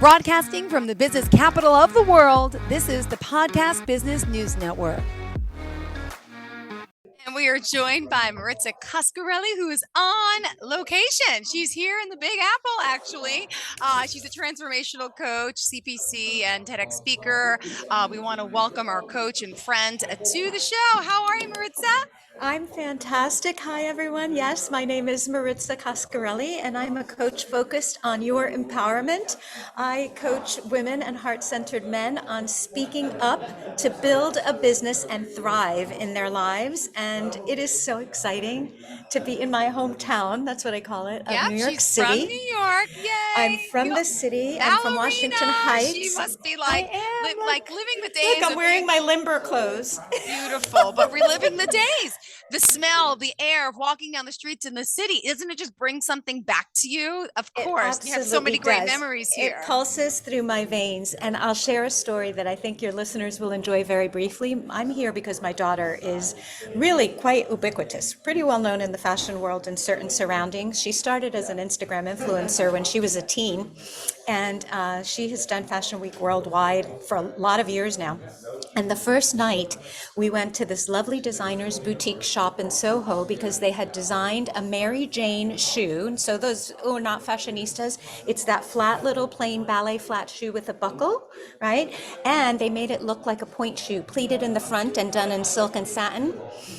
Broadcasting from the business capital of the world, this is the Podcast Business News Network. And we are joined by Maritza Coscarelli, who is on location. She's here in the Big Apple, actually. She's a transformational coach, CPC, and TEDx speaker. We want to welcome our coach and friend to the show. How are you, Maritza? I'm fantastic. Hi, everyone. Yes, my name is Maritza Coscarelli, and I'm a coach focused on your empowerment. I coach women and heart-centered men on speaking up to build a business and thrive in their lives. And it is so exciting to be in my hometown. That's what I call it, of New York she's City. from New York. Yay! I'm from the city. I'm from Washington Heights. She must be I am. like living the days. Look, I'm wearing my limber clothes. Beautiful, but reliving the days. The smell, the air of walking down the streets in the city, isn't it just bring something back to you? Of course, you have so many great memories here. It pulses through my veins, and I'll share a story that I think your listeners will enjoy very briefly. I'm here because my daughter is really quite ubiquitous, pretty well known in the fashion world in certain surroundings. She started as an Instagram influencer when she was a teen, and she has done Fashion Week worldwide for a lot of years now. And the first night, we went to this lovely designer's boutique shop in Soho because they had designed a Mary Jane shoe. And so those who are not fashionistas, it's that flat little plain ballet flat shoe with a buckle, right? And they made it look like a point shoe, pleated in the front and done in silk and satin.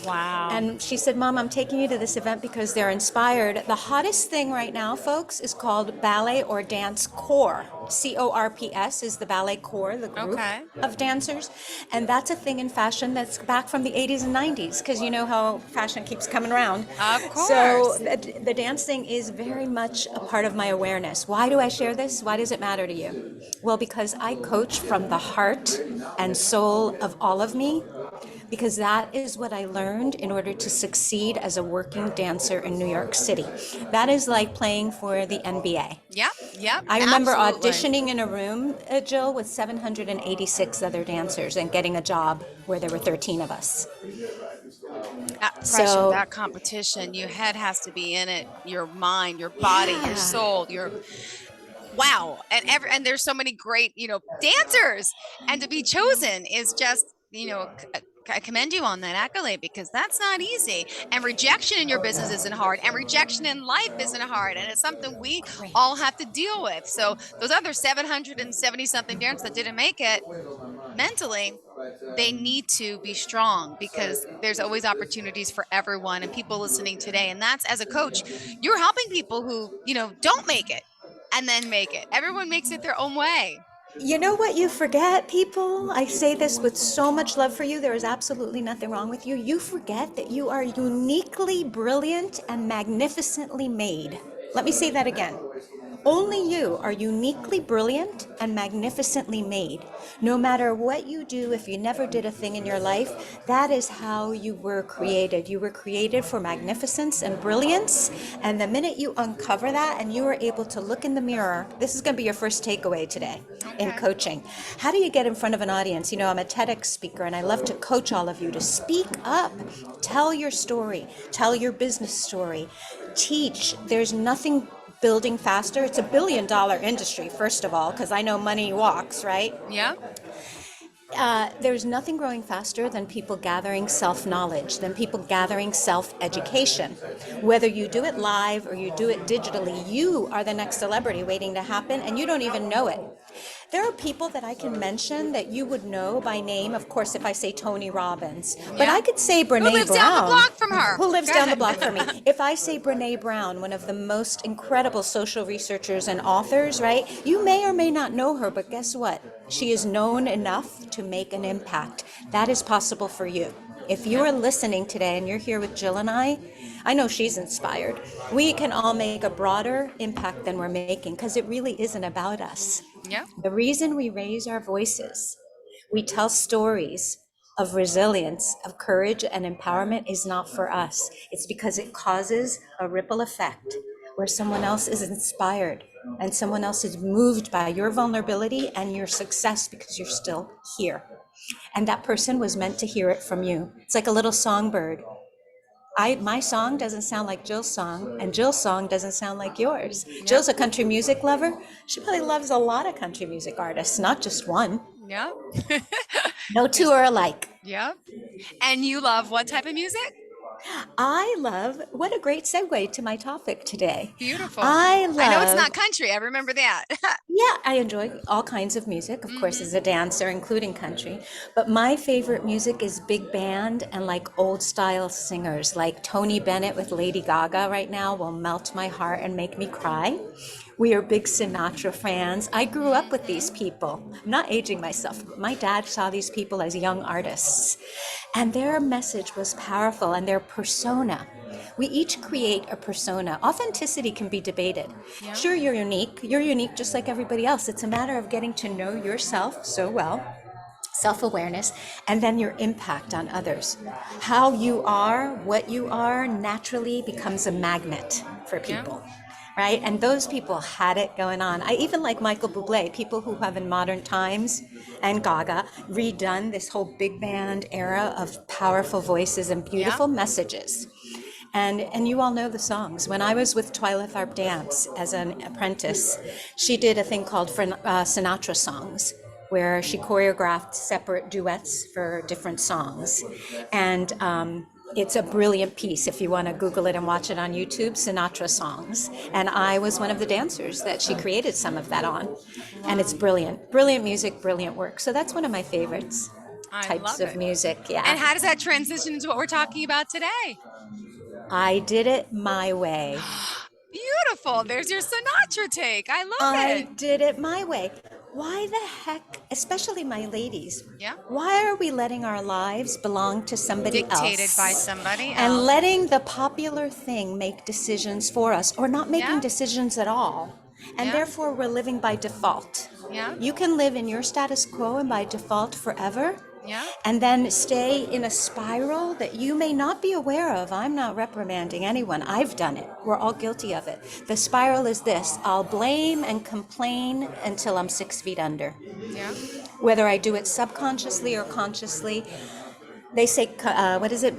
Wow. And she said, Mom, I'm taking you to this event because they're inspired. The hottest thing right now, folks, is called ballet or dance corps. CORPS is the ballet corps, the group of dancers. And that's a thing in fashion that's back from the 80s and 90s, because you know how fashion keeps coming around. Of course. So the dancing is very much a part of my awareness. Why do I share this? Why does it matter to you? Well, because I coach from the heart and soul of all of me, because that is what I learned in order to succeed as a working dancer in New York City. That is like playing for the NBA. Yep. I remember auditioning in a room, Jill, with 786 other dancers and getting a job where there were 13 of us. That pressure, that competition, your head has to be in it, your mind, your body, your soul, your... Wow. And there's so many great, dancers. And to be chosen is just, I commend you on that accolade, because that's not easy. And rejection in your business isn't hard. And rejection in life isn't hard. And it's something we all have to deal with. So those other 770 something dancers that didn't make it mentally, they need to be strong, because there's always opportunities for everyone and people listening today. And that's, as a coach, you're helping people who, don't make it and then make it. Everyone makes it their own way. You know what you forget, people? I say this with so much love for you. There is absolutely nothing wrong with you. You forget that you are uniquely brilliant and magnificently made. Let me say that again. Only you are uniquely brilliant and magnificently made. No matter what you do, if you never did a thing in your life, that is how you were created. You were created for magnificence and brilliance. And the minute you uncover that and you are able to look in the mirror, this is going to be your first takeaway today in coaching. How do you get in front of an audience? I'm a TEDx speaker, and I love to coach all of you to speak up. Tell your story. Tell your business story. Teach. There's nothing building faster. It's $1 billion industry, first of all, because I know money walks, right? Yeah. There's nothing growing faster than people gathering self-knowledge, than people gathering self-education. Whether you do it live or you do it digitally, you are the next celebrity waiting to happen, and you don't even know it. There are people that I can mention that you would know by name, of course, if I say Tony Robbins. But I could say Brene Brown. Who lives down the block from her. Who lives down the block from me. If I say Brene Brown, one of the most incredible social researchers and authors, right? You may or may not know her, but guess what? She is known enough to make an impact. That is possible for you. If you are listening today and you're here with Jill and I know she's inspired. We can all make a broader impact than we're making, because it really isn't about us. Yeah. The reason we raise our voices, we tell stories of resilience, of courage and empowerment is not for us. It's because it causes a ripple effect where someone else is inspired and someone else is moved by your vulnerability and your success because you're still here. And that person was meant to hear it from you. It's like a little songbird. My song doesn't sound like Jill's song, and Jill's song doesn't sound like yours. Yep. Jill's a country music lover. She probably loves a lot of country music artists, not just one. Yep. No two There's, are alike. yep. And you love what type of music? I love, what a great segue to my topic today. Beautiful. I I know it's love, not country. I remember that. yeah, I enjoy all kinds of music, of course, as a dancer, including country. But my favorite music is big band and like old style singers, like Tony Bennett with Lady Gaga right now will melt my heart and make me cry. We are big Sinatra fans. I grew up with these people. I'm not aging myself, but my dad saw these people as young artists. And their message was powerful and their persona. We each create a persona. Authenticity can be debated. Yeah. Sure, you're unique. You're unique just like everybody else. It's a matter of getting to know yourself so well, self-awareness, and then your impact on others. How you are, what you are, naturally becomes a magnet for people. Right? And those people had it going on. I even like Michael Bublé, people who have in modern times, and Gaga, redone this whole big band era of powerful voices and beautiful messages. And you all know the songs. When I was with Twyla Tharp Dance as an apprentice, she did a thing called Sinatra Songs, where she choreographed separate duets for different songs. And it's a brilliant piece if you want to Google it and watch it on YouTube, Sinatra Songs. And I was one of the dancers that she created some of that on. And it's brilliant. Brilliant music, brilliant work. So that's one of my favorites. Types of music, yeah. And how does that transition into what we're talking about today? I did it my way. Beautiful. There's your Sinatra take. I love it. I did it my way. Why the heck, especially my ladies, Yeah. why are we letting our lives belong to somebody else? Dictated by somebody else. And letting the popular thing make decisions for us, or not making decisions at all. And therefore, we're living by default. Yeah. You can live in your status quo and by default forever. Yeah. And then stay in a spiral that you may not be aware of. I'm not reprimanding anyone. I've done it. We're all guilty of it. The spiral is this: I'll blame and complain until I'm 6 feet under. Yeah. Whether I do it subconsciously or consciously. They say, what is it?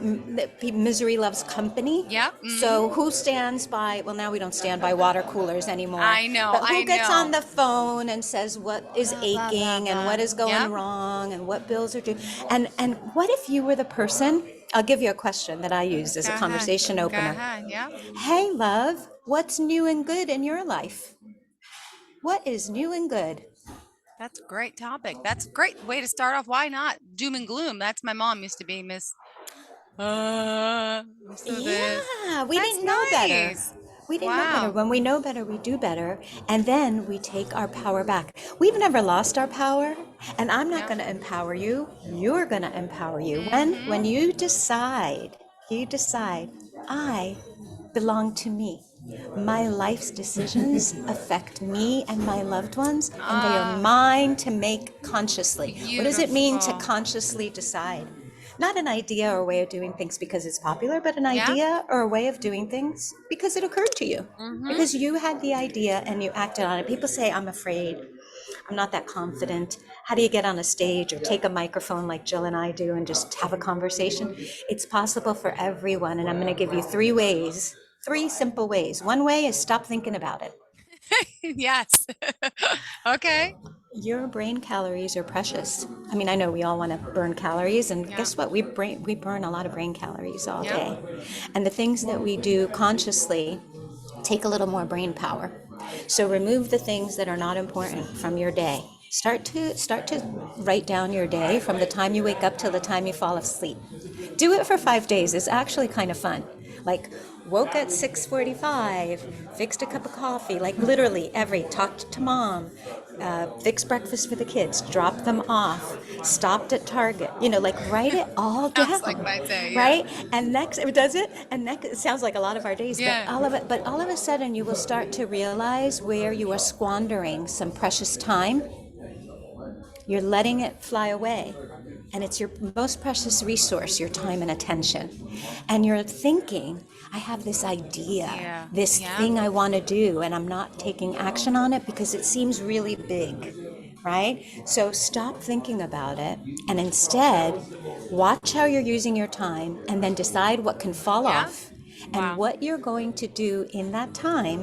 Misery loves company. Yeah. So who stands by? Well, now we don't stand by water coolers anymore. I know. But who gets know. on the phone and says what is aching and what is going wrong and what bills are due? And what if you were the person? I'll give you a question that I use as a conversation opener. Go ahead. Yeah. Hey, love, what's new and good in your life? What is new and good? That's a great topic. That's a great way to start off. Why not? Doom and gloom. That's my mom used to be, Miss. Yeah, we didn't know better. We didn't know better. When we know better, we do better. And then we take our power back. We've never lost our power. And I'm not going to empower you. You're going to empower you. When you decide, I belong to me. My life's decisions affect me and my loved ones, and they are mine to make consciously. What does it mean to consciously decide? Not an idea or a way of doing things because it's popular, but an idea or a way of doing things because it occurred to you. Because you had the idea and you acted on it. People say, I'm afraid. I'm not that confident. How do you get on a stage or take a microphone like Jill and I do and just have a conversation? It's possible for everyone. And I'm going to give you 3 ways, 3 simple ways. One way is stop thinking about it. Yes. Okay. Your brain calories are precious. I mean, I know we all want to burn calories, and guess what? We burn a lot of brain calories all day. And the things that we do consciously take a little more brain power. So remove the things that are not important from your day. Start to write down your day from the time you wake up till the time you fall asleep. Do it for 5 days. It's actually kind of fun. Like, woke at 6:45, fixed a cup of coffee, like literally talked to mom, fixed breakfast for the kids, dropped them off, stopped at Target, like write it all down. Sounds like my day, right? And next, it sounds like a lot of our days, but all of a sudden you will start to realize where you are squandering some precious time. You're letting it fly away. And it's your most precious resource, your time and attention. And you're thinking, I have this idea, this thing I want to do, and I'm not taking action on it because it seems really big, right? So stop thinking about it and instead watch how you're using your time and then decide what can fall Yeah. off. And Wow. what you're going to do in that time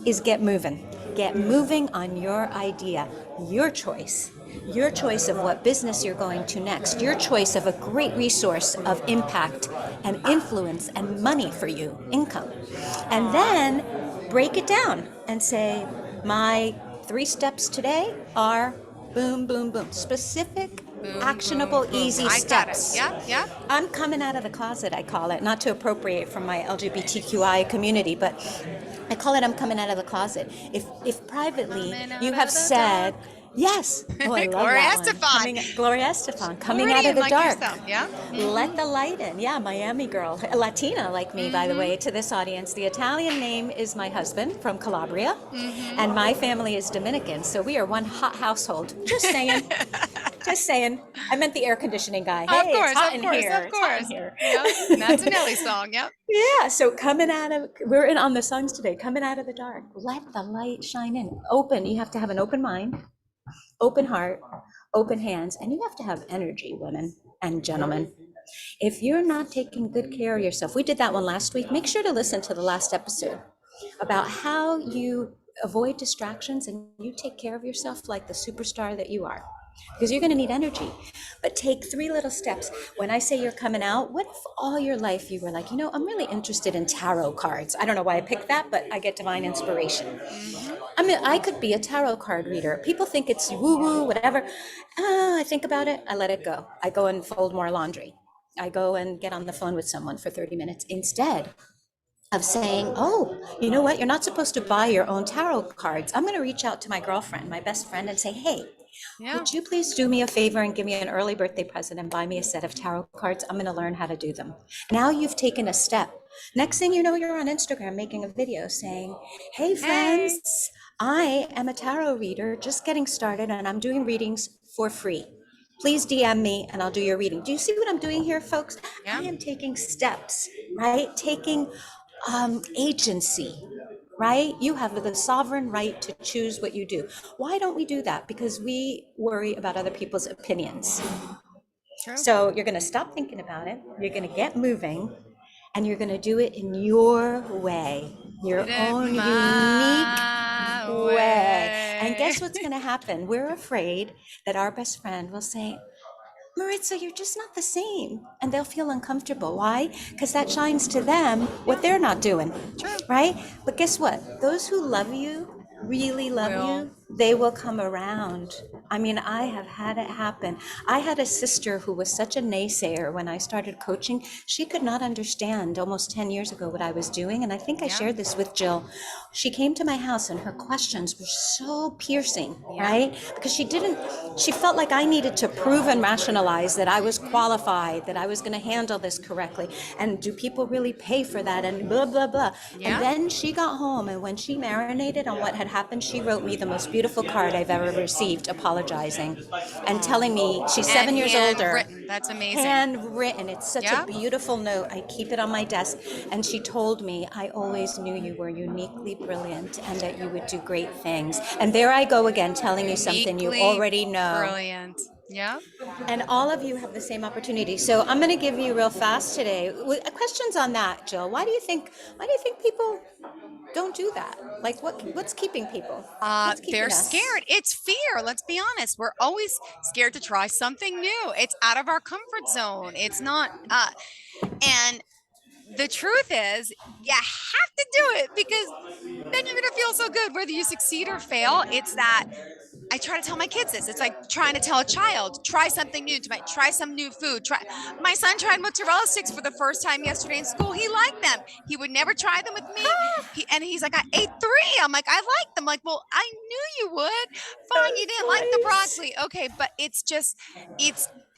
is get moving. Get moving on your idea, your choice. Your choice of what business you're going to next, your choice of a great resource of impact and influence and money for you, income. And then break it down and say, my 3 steps today are boom, boom, boom. Specific, Boom, actionable, boom, boom. easy I got it. steps. Yep, yep. I'm coming out of the closet, I call it, not to appropriate from my LGBTQI community, but I call it I'm coming out of the closet. If privately Coming out you have of the dark. said, yes, oh, I love Gloria that one. Estefan. Gloria Estefan, coming out of Floridian the like dark. yourself. Yeah. Let the light in. Yeah, Miami girl, a Latina like me, by the way, to this audience. The Italian name is my husband from Calabria, and my family is Dominican, so we are one hot household. Just saying. Just saying. I meant the air conditioning guy. Of Hey, it's course, hot of in course, here. of It's hot in course. here. Yep. And that's a Nelly song. Yep. Yeah, so coming out of, we're in on the songs today, coming out of the dark. Let the light shine in. Open, you have to have an open mind, open heart, open hands, and you have to have energy, women and gentlemen. If you're not taking good care of yourself, we did that one last week. Make sure to listen to the last episode about how you avoid distractions and you take care of yourself like the superstar that you are. Because you're going to need energy. But take 3 little steps. When I say you're coming out, what if all your life you were like, I'm really interested in tarot cards? I don't know why I picked that, but I get divine inspiration. I mean, I could be a tarot card reader. People think it's woo woo, whatever. I think about it, I let it go. I go and fold more laundry. I go and get on the phone with someone for 30 minutes instead of saying, oh, you know what? You're not supposed to buy your own tarot cards. I'm going to reach out to my girlfriend, my best friend, and say, hey, Yeah. would you please do me a favor and give me an early birthday present and buy me a set of tarot cards? I'm going to learn how to do them. Now you've taken a step. Next thing you know, you're on Instagram making a video saying, hey, Hey. friends, I am a tarot reader just getting started and I'm doing readings for free. Please DM me and I'll do your reading. Do you see what I'm doing here, folks? Yeah. I am taking steps, right? Taking agency, right? You have the sovereign right to choose what you do. Why don't we do that? Because we worry about other people's opinions. True. So you're going to stop thinking about it. You're going to get moving and you're going to do it in your way, your own unique way. And guess what's going to happen? We're afraid that our best friend will say, Maritza, you're just not the same. And they'll feel uncomfortable. Why? Because that shines to them what they're not doing. True. Right? But guess what? Those who love you, really love you, they will come around. I mean, I have had it happen. I had a sister who was such a naysayer when I started coaching. She could not understand almost 10 years ago what I was doing. And I think I shared this with Jill. She came to my house and her questions were so piercing, right? Because she felt like I needed to prove and rationalize that I was qualified, that I was going to handle this correctly. And do people really pay for that? And blah, blah, blah. Yeah. And then she got home, and when she marinated on what had happened, she wrote me the most beautiful card I've ever received, apologizing and telling me she's 7 years older. Handwritten. That's amazing. Handwritten. It's such a beautiful note. I keep it on my desk. And she told me, I always knew you were uniquely brilliant and that you would do great things. And there I go again, telling you something you already know. Brilliant. Yeah. And all of you have the same opportunity. So I'm going to give you real fast today questions on that, Jill. Why do you think people don't do that? Like what's keeping people? What's keeping They're us? scared. It's fear. Let's be honest. We're always scared to try something new. It's out of our comfort zone. It's not and the truth is you have to do it because then you're going to feel so good whether you succeed or fail. It's that I try to tell my kids this. It's like trying to tell a child, try something new, try some new food. My son tried mozzarella sticks for the first time yesterday in school. He liked them. He would never try them with me. He's like, I ate 3. I'm like, I like them. I'm like, well, I knew you would. Fine, you didn't like the broccoli. Okay, but it's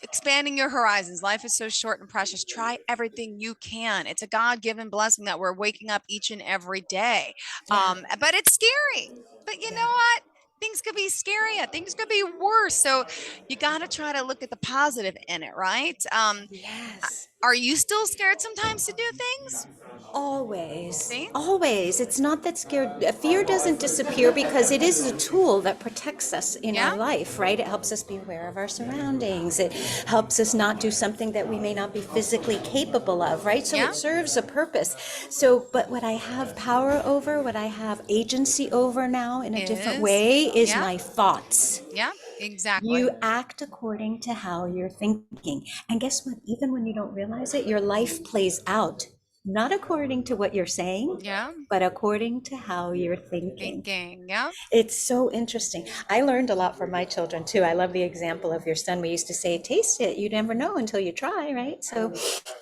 expanding your horizons. Life is so short and precious. Try everything you can. It's a God-given blessing that we're waking up each and every day. But it's scary. But you know what? Things could be scarier. Things could be worse. So you got to try to look at the positive in it, right? Yes. Are you still scared sometimes to do things? Always, See? always. It's not that fear doesn't disappear because it is a tool that protects us in Yeah. our life, right? It helps us be aware of our surroundings. It helps us not do something that we may not be physically capable of, right? So Yeah. it serves a purpose. So, but what I have power over, what I have agency over now in a different way is my thoughts. Yeah, exactly. You act according to how you're thinking. And guess what? Even when you don't realize it, your life plays out, not according to what you're saying, Yeah. but according to how you're thinking. Yeah. It's so interesting. I learned a lot from my children too. I love the example of your son. We used to say, taste it. You never know until you try, right? So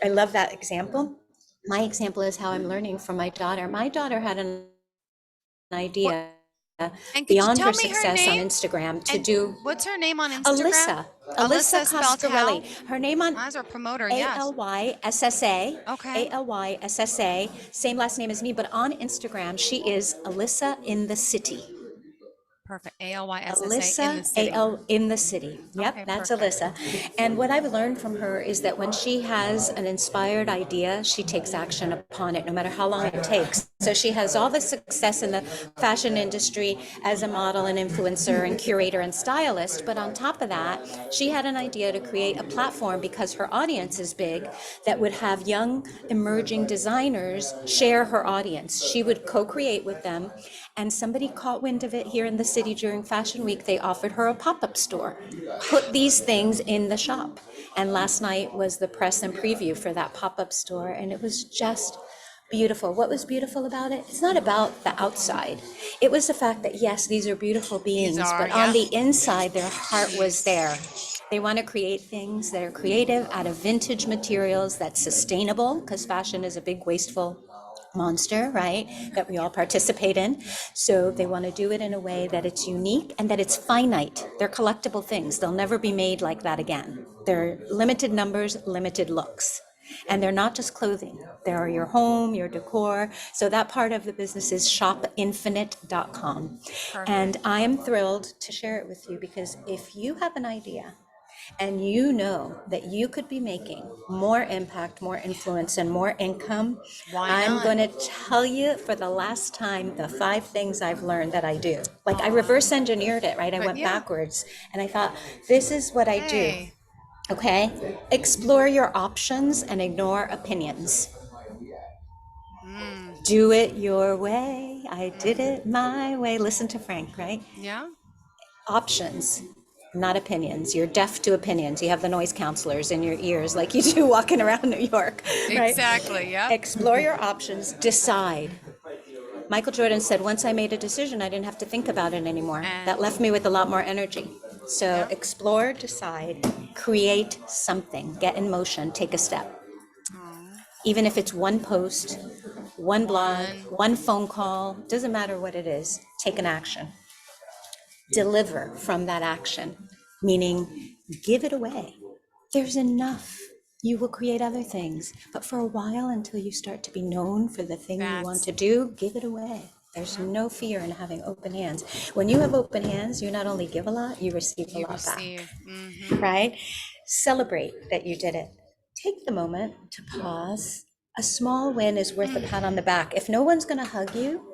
I love that example. My example is how I'm learning from my daughter. My daughter had an What, idea and could you beyond tell her me her success on name? Instagram to And do what's her name on Instagram? Alyssa Spelled how? Coscarelli. Her name on As our promoter, yes. Alyssa, Okay. Alyssa, same last name as me, but on Instagram, she is Alyssa in the City. Perfect. ALYSSA in Alyssa the city. AL in the city. Yep, Okay, that's perfect. Alyssa. And what I've learned from her is that when she has an inspired idea, she takes action upon it, no matter how long it takes. So she has all the success in the fashion industry as a model and influencer and curator and stylist. But on top of that, she had an idea to create a platform because her audience is big that would have young emerging designers share her audience. She would co-create with them. And somebody caught wind of it here in the city during Fashion Week. They offered her a pop-up store. Put these things in the shop. And last night was the press and preview for that pop-up store. And it was just beautiful. What was beautiful about it? It's not about the outside. It was the fact that, yes, these are beautiful beings, but on the inside, their heart was there. They want to create things that are creative out of vintage materials that's sustainable, because fashion is a big wasteful monster, right, that we all participate in. So they want to do it in a way that it's unique and that it's finite. They're collectible things. They'll never be made like that again. They're limited numbers, limited looks. And they're not just clothing. They're your home, your decor. So that part of the business is shopinfinite.com. And I am thrilled to share it with you because if you have an idea and you know that you could be making more impact, more influence, and more income, I'm going to tell you for the last time the 5 things I've learned that I do. Like I reverse engineered it, right? I went backwards and I thought, this is what I do. Okay? Explore your options and ignore opinions. Do it your way. I did it my way. Listen to Frank, right? Yeah. Options, not opinions. You're deaf to opinions. You have the noise counselors in your ears like you do walking around New York, right? Exactly, yeah. Explore your options, decide. Michael Jordan said, once I made a decision, I didn't have to think about it anymore. That left me with a lot more energy. So explore, decide, create something, get in motion, take a step. Even if it's one post, one blog, one phone call, doesn't matter what it is, take an action. Deliver from that action, meaning give it away. There's enough. You will create other things, but for a while, until you start to be known for the thing you want to do, give it away. There's no fear in having open hands. When you have open hands, you not only give a lot, you receive a lot back, right? Celebrate that you did it. Take the moment to pause. A small win is worth a pat on the back. If no one's going to hug you,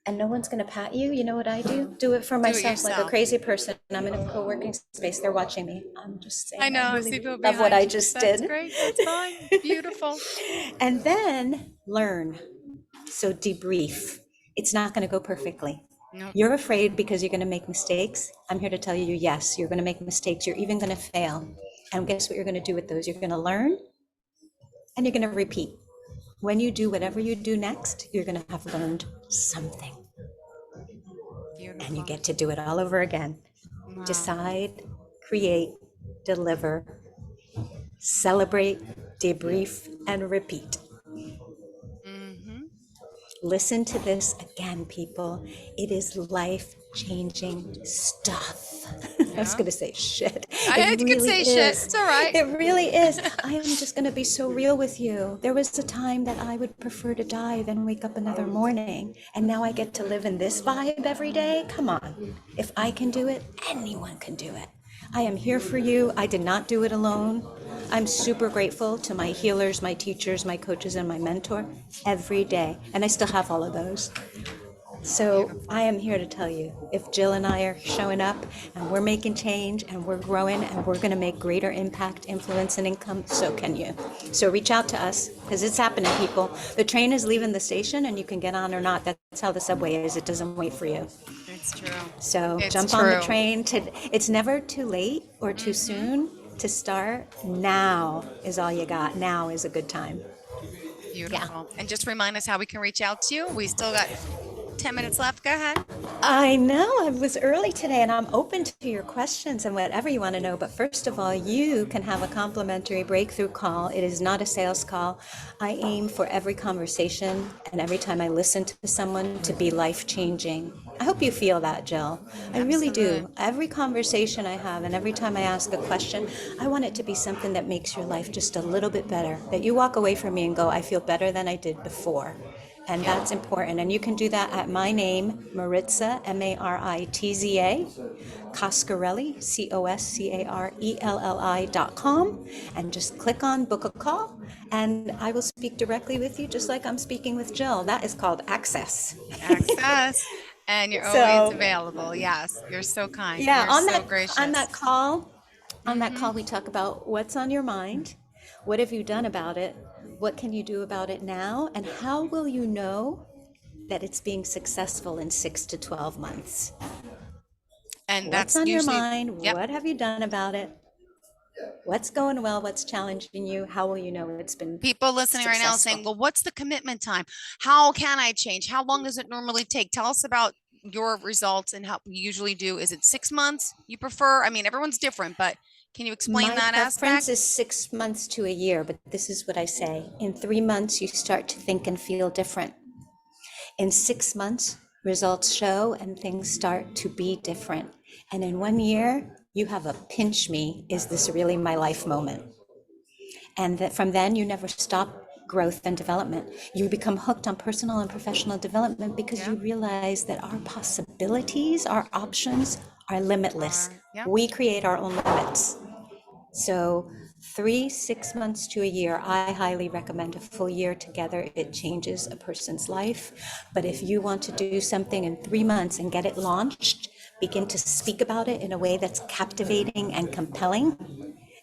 and no one's going to pat you, you know what I do? Do it for myself like a crazy person. I'm in a co-working space. They're watching me. I'm just saying, I know. I really love what I just did. That's great. That's fine. Beautiful. And then learn. So debrief. It's not going to go perfectly. No. You're afraid because you're going to make mistakes. I'm here to tell you, yes, you're going to make mistakes. You're even going to fail. And guess what you're going to do with those? You're going to learn and you're going to repeat. When you do whatever you do next, you're going to have learned something. Beautiful. And you get to do it all over again. Wow. Decide, create, deliver, celebrate, debrief, and repeat. Listen to this again, people. It is life-changing stuff. I was going to say shit. I could say shit. It's all right. It really is. I am just going to be so real with you. There was a time that I would prefer to die than wake up another morning. And now I get to live in this vibe every day. Come on. If I can do it, anyone can do it. I am here for you. I did not do it alone. I'm super grateful to my healers, my teachers, my coaches, and my mentor every day. And I still have all of those. So I Beautiful. am here to tell you, if Jill and I are showing up and we're making change and we're growing and we're going to make greater impact, influence, and income, so can you. So reach out to us because it's happening, people. The train is leaving the station and you can get on or not. That's how the subway is. It doesn't wait for you. It's true. So It's jump on the true. train. It's never too late or too Hmm. soon to start. Now is all you got. Now is a good time. Yeah. Beautiful. And just remind us how we can reach out to you. We still got 10 minutes left. Go ahead. I know I was early today and I'm open to your questions and whatever you want to know. But first of all, you can have a complimentary breakthrough call. It is not a sales call. I aim for every conversation and every time I listen to someone to be life changing. I hope you feel that, Jill. I really Absolutely. do. Every conversation I have and every time I ask a question, I want it to be something that makes your life just a little bit better. That you walk away from me and go, I feel better than I did before. And Yeah. that's important. And you can do that at my name, Maritza, Maritza, Coscarelli, Coscarelli.com. And just click on book a call, and I will speak directly with you, just like I'm speaking with Jill. That is called access. Access. And you're always So, available. Yes. You're so kind. yeah, You're so gracious. on that Hmm. call, we talk about what's on your mind, what have you done about it, what can you do about it now, and how will you know that it's being successful in 6 to 12 months. And What's that's on your usually, mind? yep. What have you done about it? What's going well? What's challenging you? How will you know it's been People listening right now saying, successful? well, what's the commitment time? How can I change? How long does it normally take? Tell us about your results and how you usually do. Is it 6 months you prefer? I mean, everyone's different, but can you explain My that preference aspect? is 6 months to a year, but this is what I say. In 3 months, you start to think and feel different. In 6 months, results show and things start to be different. And in 1 year, you have a pinch me, is this really my life moment? And that from then you never stop growth and development. You become hooked on personal and professional development because Yeah. you realize that our possibilities, our options are limitless. Yeah. We create our own limits. So 6 months to a year, I highly recommend a full year together. It changes a person's life. But if you want to do something in 3 months and get it launched, begin to speak about it in a way that's captivating and compelling,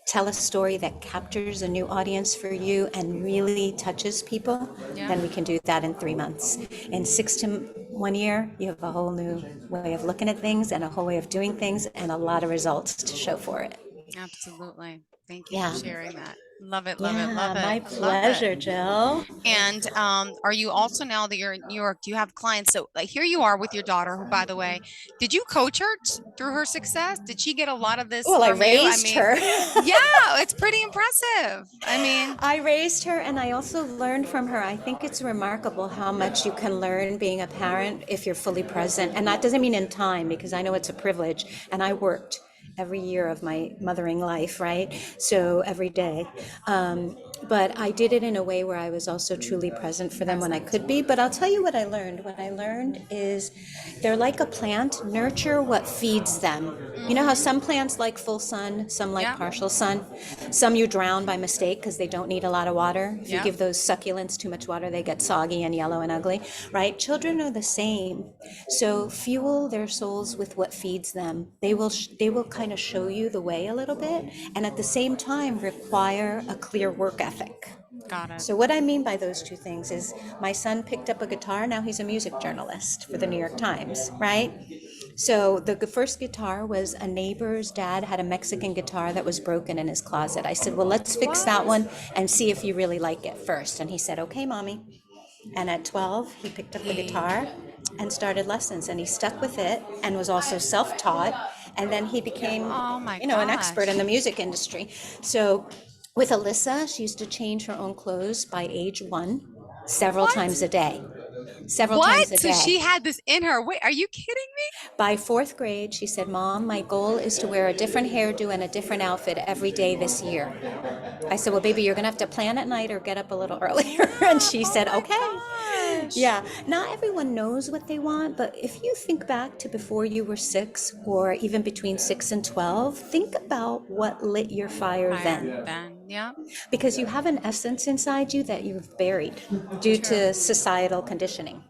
tell a story that captures a new audience for you and really touches people, Yeah. then we can do that in 3 months. In 6 to 1 year, you have a whole new way of looking at things and a whole way of doing things and a lot of results to show for it. Absolutely. Thank you for Yeah. sharing that. Love it, love it, Yeah, love it. my Love it. pleasure, Jill. And are you also, now that you're in New York, do you have clients? So like here you are with your daughter, who, by the way, did you coach her through her success? Did she get a lot of this Well, I from you? I raised mean, her. yeah, it's pretty impressive. I mean, I raised her and I also learned from her. I think it's remarkable how much you can learn being a parent if you're fully present. And that doesn't mean in time, because I know it's a privilege. And I worked every year of my mothering life, right? So every day. But I did it in a way where I was also truly present for them when I could be. But I'll tell you what I learned. What I learned is they're like a plant, nurture what feeds them. You know how some plants like full sun, some like yeah, partial sun, some you drown by mistake because they don't need a lot of water. If you yeah, give those succulents too much water, they get soggy and yellow and ugly, right? Children are the same. So fuel their souls with what feeds them. They will kind of show you the way a little bit, and at the same time require a clear work ethic. got it. So what I mean by those two things is my son picked up a guitar. Now he's a music journalist for the New York Times, right? So the first guitar was a neighbor's dad had a Mexican guitar that was broken in his closet. I said, well, let's fix that one and see if you really like it first. And he said, okay, mommy. And at 12, he picked up the guitar and started lessons, and he stuck with it and was also self-taught. And then he became, Oh my an expert in gosh. the music industry. So with Alyssa, she used to change her own clothes by age 1, several What? times a day. Several times a What? So she day. had this in her. Wait, are you kidding me? By fourth grade, she said, Mom, my goal is to wear a different hairdo and a different outfit every day this year. I said, well, baby, you're going to have to plan at night or get up a little earlier. And she Oh said, my okay. much. Yeah, not everyone knows what they want, but if you think back to before you were 6 or even between 6 and 12, think about what lit your fire then. Yeah. Because you have an essence inside you that you've buried due True. to societal conditioning.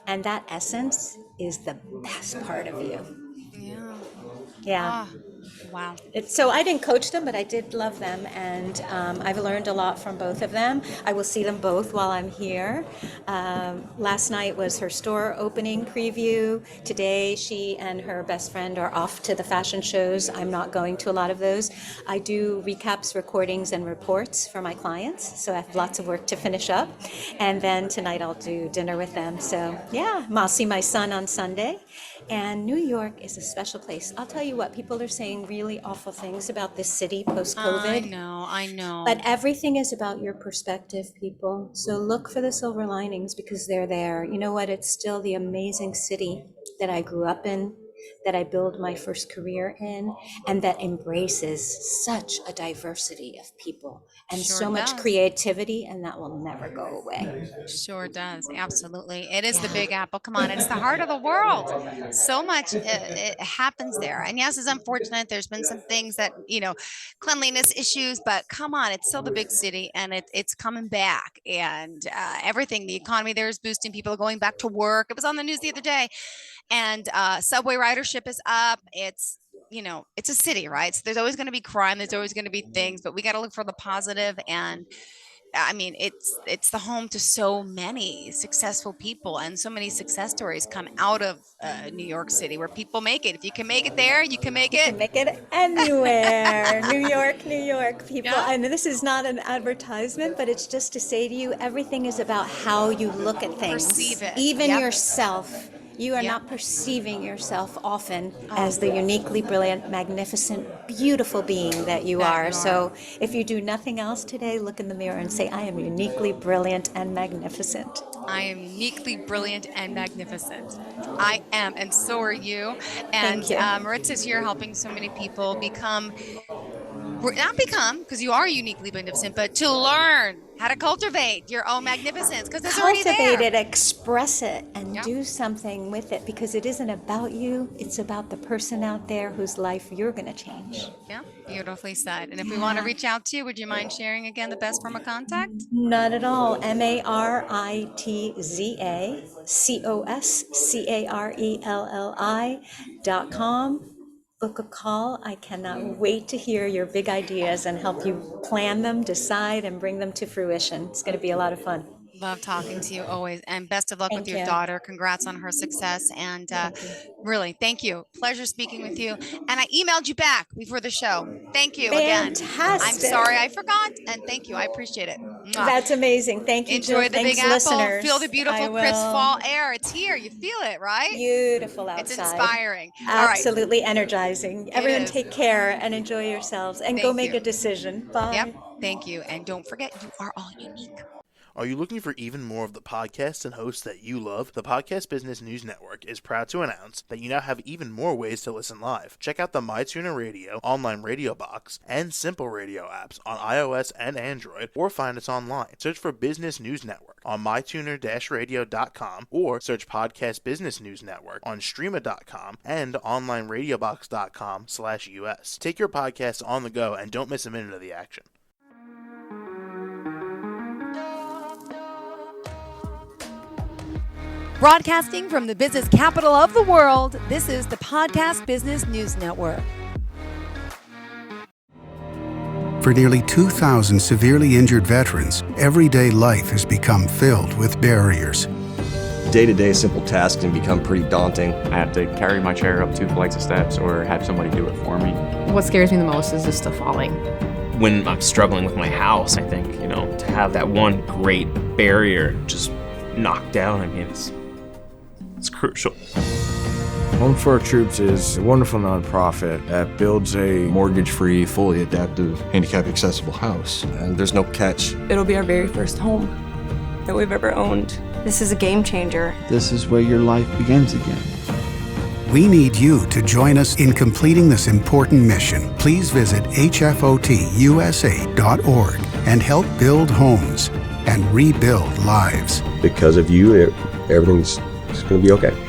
And that essence is the best part of you. Yeah. Yeah. Ah, wow. So I didn't coach them, but I did love them, and I've learned a lot from both of them. I will see them both while I'm here. Last night was her store opening preview. Today, she and her best friend are off to the fashion shows. I'm not going to a lot of those. I do recaps, recordings, and reports for my clients, so I have lots of work to finish up. And then tonight I'll do dinner with them. So yeah, I'll see my son on Sunday. And New York is a special place. I'll tell you what, people are saying really awful things about this city post-COVID. I know. But everything is about your perspective, people. So look for the silver linings because they're there. You know what? It's still the amazing city that I grew up in, that I built my first career in, and that embraces such a diversity of people and Sure so much does. creativity, and that will never go away. Sure does. Absolutely. It is the Big Apple. Come on. It's the heart of the world. So much it happens there. And yes, it's unfortunate. There's been some things that, cleanliness issues, but come on, it's still the big city and it's coming back. And everything, the economy there is boosting. People are going back to work. It was on the news the other day. And subway ridership is up. It's a city, right? So there's always going to be crime. There's always going to be things, but we got to look for the positive. And I mean, it's the home to so many successful people, and so many success stories come out of New York City where people make it. If you can make it there, you can make it. Make it anywhere. New York, people. Yeah. And this is not an advertisement, but it's just to say to you, everything is about how you look at things. Perceive it. Even Yep. yourself. You are Yep. not perceiving yourself often as the uniquely brilliant, magnificent, beautiful being that you are. So if you do nothing else today, look in the mirror and say, I am uniquely brilliant and magnificent. I am uniquely brilliant and magnificent. I am, and so are you. And Thank you. Maritza's here helping so many people not become, because you are uniquely magnificent, but to learn how to cultivate your own magnificence, because it's already there. Cultivate it, express it, and Yep. do something with it, because it isn't about you. It's about the person out there whose life you're going to change. Yeah, beautifully said. And if we want to reach out to you, would you mind sharing again the best form of contact? Not at all. MaritzaCoscarelli.com. Book a call. I cannot wait to hear your big ideas and help you plan them, decide, and bring them to fruition. It's going to be a lot of fun. Love talking to you always, and best of luck with Thank your you. daughter. Congrats on her success, and really, thank you. Pleasure speaking with you. And I emailed you back before the show. Thank you again. Fantastic. I'm sorry I forgot, and thank you. I appreciate it. Mwah. That's amazing. Thank you, Enjoy Jill. the Thanks, Big Apple. listeners. Feel the beautiful, I crisp will. fall air. It's here. You feel it, right? Beautiful outside. It's inspiring. All right. Absolutely energizing. Everyone is. take care and enjoy yourselves and go Thank make you. a decision. Bye. Yep. Thank you. And don't forget, you are all unique. Are you looking for even more of the podcasts and hosts that you love? The Podcast Business News Network is proud to announce that you now have even more ways to listen live. Check out the MyTuner Radio, online radio box, and Simple Radio apps on iOS and Android, or find us online. Search for Business News Network on mytuner-radio.com, or search Podcast Business News Network on streama.com and onlineradiobox.com/US. Take your podcast on the go and don't miss a minute of the action. Broadcasting from the business capital of the world, this is the Podcast Business News Network. For nearly 2,000 severely injured veterans, everyday life has become filled with barriers. Day-to-day simple tasks can become pretty daunting. I have to carry my chair up 2 flights of steps or have somebody do it for me. What scares me the most is just the falling. When I'm struggling with my house, I think, to have that one great barrier just knocked down, it's crucial. Home for Our Troops is a wonderful nonprofit that builds a mortgage-free, fully adaptive, handicap-accessible house. And there's no catch. It'll be our very first home that we've ever owned. This is a game changer. This is where your life begins again. We need you to join us in completing this important mission. Please visit hfotusa.org and help build homes. and rebuild lives. Because of you, everything's going to be okay.